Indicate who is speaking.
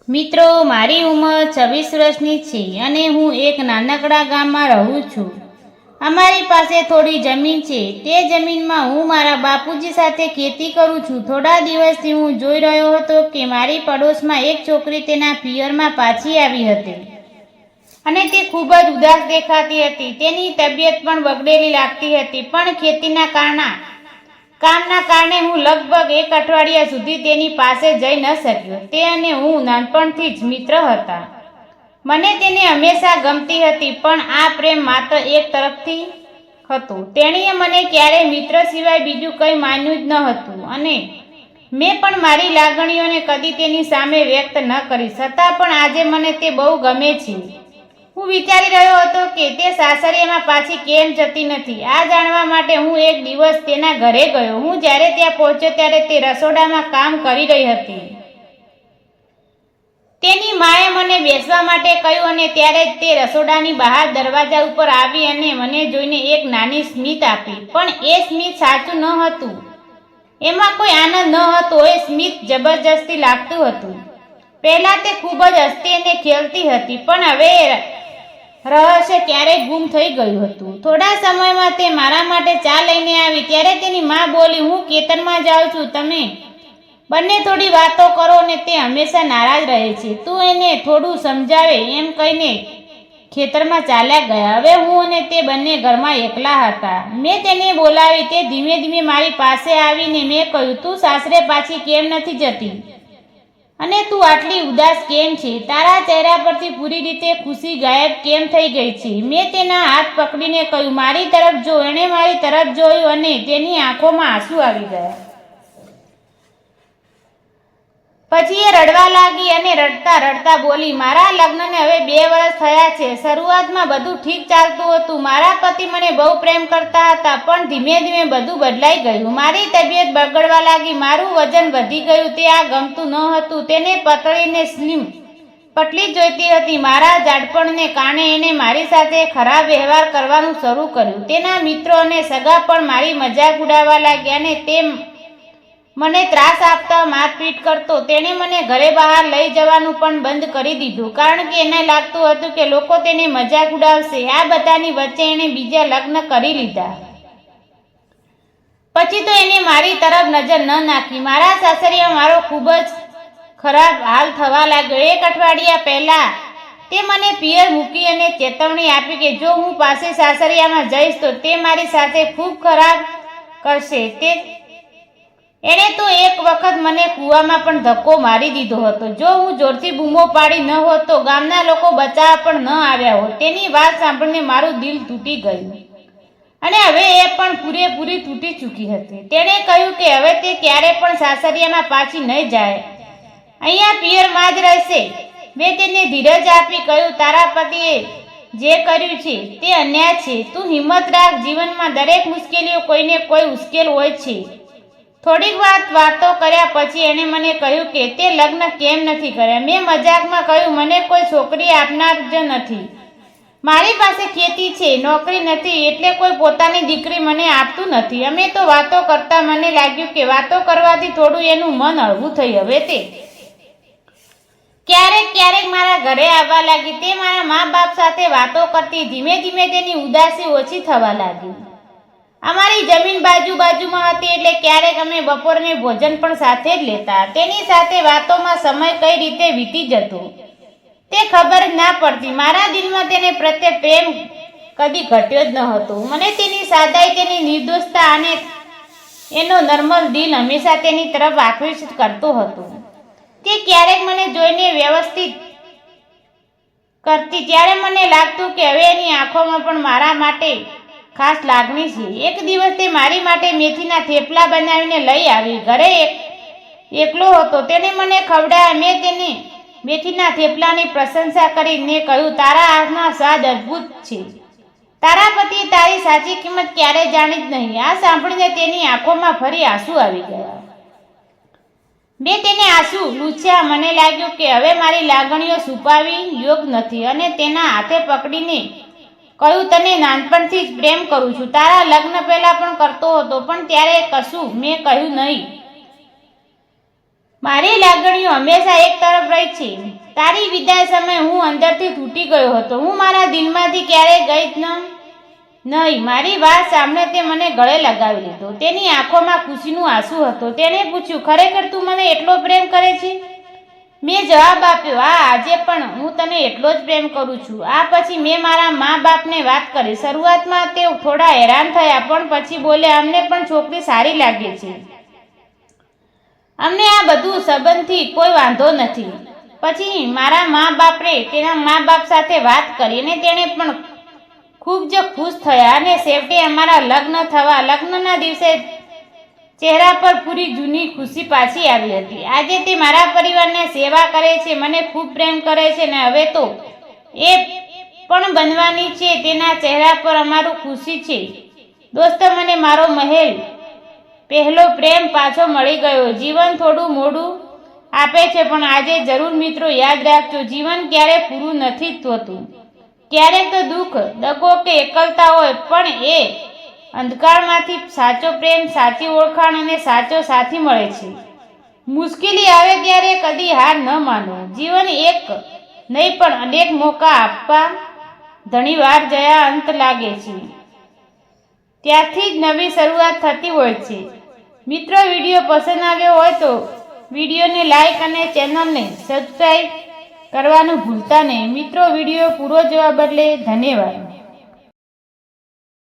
Speaker 1: મિત્રો, મારી ઉંમર 26 વર્ષની છે અને હું એક નાનકડા ગામમાં રહું છું. અમારી પાસે થોડી જમીન છે. તે જમીનમાં હું મારા બાપુજી સાથે ખેતી કરું છું. થોડા દિવસથી હું જોઈ રહ્યો હતો કે મારી પડોશમાં એક છોકરી તેના પિયરમાં પાછી આવી હતી અને તે ખૂબ જ ઉદાસ દેખાતી હતી. તેની તબિયત પણ બગડેલી લાગતી હતી. પણ ખેતીના કામના કારણે હું લગભગ એક અઠવાડિયા સુધી તેની પાસે જઈ ન શક્યો. તે અને હું નાનપણથી જ મિત્ર હતા. મને તેને હંમેશા ગમતી હતી, પણ આ પ્રેમ માત્ર એક તરફથી હતો. તેણીએ મને ક્યારેય મિત્ર સિવાય બીજું કંઈ માન્યું જ ન હતું અને મેં પણ મારી લાગણીઓને કદી તેની સામે વ્યક્ત ન કરી. છતાં પણ આજે મને તે બહુ ગમે છે. હું વિચારી રહ્યો હતો કે તે સાસરિયામાં પાછી કેમ જતી નથી. આ જાણવા માટે હું એક દિવસ તેના ઘરે ગયો. હું જ્યારે ત્યાં પહોંચ્યો ત્યારે તે રસોડામાં કામ કરી રહી હતી. તેની માએ મને બેસવા માટે કહ્યું અને ત્યારે જ તે રસોડાની બહાર દરવાજા ઉપર આવી અને મને જોઈને એક નાની સ્મિત આપી. પણ એ સ્મિત સાચું ન હતું. એમાં કોઈ આનંદ ન હતો. એ સ્મિત જબરજસ્તી લાગતું હતું. પહેલા તે ખૂબ જ હસતી અને ખેલતી હતી, પણ હવે રહસ્ય ક્યારેય ગુમ થઈ ગયું હતું. થોડા સમયમાં તે મારા માટે ચા લઈને આવી. ત્યારે તેની મા બોલી, હું ખેતરમાં જાઉં છું, તમે બંને થોડી વાતો કરો. અને તે હંમેશા નારાજ રહે છે. તું એને થોડું સમજાવે. એમ કહીને ખેતરમાં ચાલ્યા ગયા. હવે હું અને તે બંને ઘરમાં એકલા હતા. મેં તેને બોલાવી. તે ધીમે ધીમે મારી પાસે આવીને મેં કહ્યું, તું સાસરે પાછી કેમ નથી જતી અને તું આટલી ઉદાસ કેમ છે? તારા ચહેરા પરથી પૂરી રીતે ખુશી ગાયબ કેમ થઈ ગઈ છે? મેં તેના હાથ પકડીને કહ્યું, મારી તરફ જો. એણે મારી તરફ જોયું અને તેની આંખોમાં આંસુ આવી ગયા. પછી એ રડવા લાગી અને રડતા રડતા બોલી, મારા લગ્નને હવે 2 વર્ષ થયા છે. શરૂઆતમાં બધું ઠીક ચાલતું હતું. મારા પતિ મને બહુ પ્રેમ કરતા હતા, પણ ધીમે ધીમે બધું બદલાઈ ગયું. મારી તબિયત બગડવા લાગી. મારું વજન વધી ગયું. તે આ ગમતું ન હતું. તેને પતળી ને સ્લિમ પટલી જોઈતી હતી. મારા જાડપણને કારણે એણે મારી સાથે ખરાબ વ્યવહાર કરવાનું શરૂ કર્યું. તેના મિત્રો અને સગા પણ મારી મજાક ઉડાવવા લાગ્યા અને તે મને ત્રાસ આપતા મારપીટ કરતો. તેણે મને ઘરે બહાર લઈ જવાનું પણ બંધ કરી દીધું, કારણ કે એને લાગતું હતું કે લોકો તેને મજાક ઉડાવશે. આ બધાની વચ્ચે એણે બીજા લગ્ન કરી લીધા. પછી તો એને મારી તરફ નજર ન નાખી. મારા સાસરિયામાં મારો ખૂબ જ ખરાબ હાલ થવા લાગ્યો. એક અઠવાડિયા પહેલા તે મને પિયર મૂકી અને ચેતવણી આપી કે જો હું પાછી સાસરિયામાં જઈશ તો તે મારી સાથે ખૂબ ખરાબ કરશે. એણે તો એક વખત મને કૂવામાં પણ ધક્કો મારી દીધો હતો. જો હું જોરથી બૂમો પાડી ન હોત તો ગામના લોકો બચાવવા પણ ન આવ્યા હોત. તેની વાત સાંભળીને મારું દિલ તૂટી ગયું અને હવે એ પણ પૂરેપૂરી તૂટી ચૂકી હતી. તેણે કહ્યું કે હવે તે ક્યારે પણ સાસરિયામાં પાછી નહીં જાય. અહીંયા પિયરમાં જ રહેશે. મેં તેને ધીરજ આપી કહ્યું, તારા પતિએ જે કર્યું છે તે અન્યાય છે. તું હિંમત રાખ. જીવનમાં દરેક મુશ્કેલીઓ કોઈને કોઈ ઉશ્કેલ હોય છે. થોડીક વાતો કર્યા પછી એણે મને કહ્યું કે તે લગ્ન કેમ નથી કર્યા. મેં મજાકમાં કહ્યું, મને કોઈ છોકરી આપનાર જ નથી. મારી પાસે ખેતી છે, નોકરી નથી, એટલે કોઈ પોતાની દીકરી મને આપતું નથી. અમે તો વાતો કરતા. મને લાગ્યું કે વાતો કરવાથી થોડું એનું મન હળવું થઈ. હવે તે ક્યારેક મારા ઘરે આવવા લાગી. તે મારા મા બાપ સાથે વાતો કરતી. ધીમે ધીમે તેની ઉદાસી ઓછી થવા લાગી. અમારી જમીન બાજુમાં હતી, એટલે ક્યારેક અમે બપોરને ભોજન પણ સાથે જ લેતા. તેની સાથે વાતોમાં સમય કઈ રીતે વીતી જતો તે ખબર જ ના પડતી. મારા દિલમાં તેને પ્રત્યે પ્રેમ કદી ઘટ્યો જ ન હતો. મને તેની સાદાઈ, તેની નિર્દોષતા અને એનો નર્મલ દિલ હંમેશા તેની તરફ આકર્ષિત કરતો હતો. તે ક્યારેક મને જોઈને વ્યવસ્થિત કરતી, ત્યારે મને લાગતું કે હવે એની આંખોમાં પણ મારા માટે ખાસ લાગણી છે. એક દિવસ તે મારી માટે મેથીના થેપલા બનાવીને લઈ આવી. ઘરે એકલો હતો. તેને મને ખવડાવ્યા. મેં તેને મેથીના થેપલાની પ્રશંસા કરીને કહ્યું, તારા હાથનો સ્વાદ અદ્ભુત છે. તારા પતિએ તારી સાચી કિંમત ક્યારેય જાણી જ નહીં. આ સાંભળીને તેની આંખોમાં ફરી આંસુ આવી ગયા. મેં તેને આંસુ લૂછ્યા. મને લાગ્યું કે હવે મારી લાગણીઓ છુપાવવી યોગ્ય નથી અને તેના હાથે પકડીને કહ્યું, તને નાનપણથી જ પ્રેમ કરું છું. તારા લગ્ન પહેલા પણ કરતો હતો, પણ ત્યારે કશું મેં કહ્યું નહીં. મારી લાગણીઓ હંમેશા એક તરફ રહી છે. તારી વિદાય સમયે હું અંદરથી તૂટી ગયો હતો. હું મારા દિલમાંથી ક્યારેય ગઈ જ નહીં. મારી વાત સાંભળે તે મને ગળે લગાવી લીધો. તેની આંખોમાં ખુશીનું આંસુ હતો. તેણે પૂછ્યું, ખરેખર તું મને એટલો પ્રેમ કરે છે? મેં જવાબ આપ્યો, હા, આજે પણ હું તને એટલો જ પ્રેમ કરું છું. આ પછી મેં મારા મા બાપને વાત કરી. શરૂઆતમાં તેઓ થોડા હેરાન થયા, પણ પછી બોલ્યા, અમને પણ છોકરી સારી લાગે છે. અમને આ બધું સંબંધથી કોઈ વાંધો નથી. પછી મારા મા બાપે તેના મા બાપ સાથે વાત કરી અને તેણે પણ ખૂબ જ ખુશ થયા અને છેવટે અમારા લગ્નના દિવસે ચહેરા પર પૂરી જૂની ખુશી પાછી આવી હતી. આજે તે મારા પરિવારની સેવા કરે છે, મને ખૂબ પ્રેમ કરે છે અને હવે તો એ પણ બનવાની છે. તેના ચહેરા પર અમારું ખુશી છે. દોસ્તો, મને મારો પહેલો પ્રેમ પાછો મળી ગયો. જીવન થોડું મોડું આપે છે, પણ આજે જરૂર મિત્રો યાદ રાખજો, જીવન ક્યારેય પૂરું નથી થતું. ક્યારેક તો દુઃખ, દગો કે એકલતા હોય, પણ એ અંધકારમાંથી સાચો પ્રેમ, સાચી ઓળખાણ અને સાચો સાથી મળે છે. મુશ્કેલી આવે ત્યારે કદી હાર ન માનો. જીવન એક નહીં પણ અનેક મોકા આપવા ઘણીવાર જયા અંત લાગે છે, ત્યારથી જ નવી શરૂઆત થતી હોય છે. મિત્રો, વિડીયો પસંદ આવ્યો હોય તો વિડીયોને લાઈક અને ચેનલને સબસ્ક્રાઈબ કરવાનું ભૂલતા નહીં. મિત્રો, વિડીયો પૂરો જોવા બદલે ધન્યવાદ.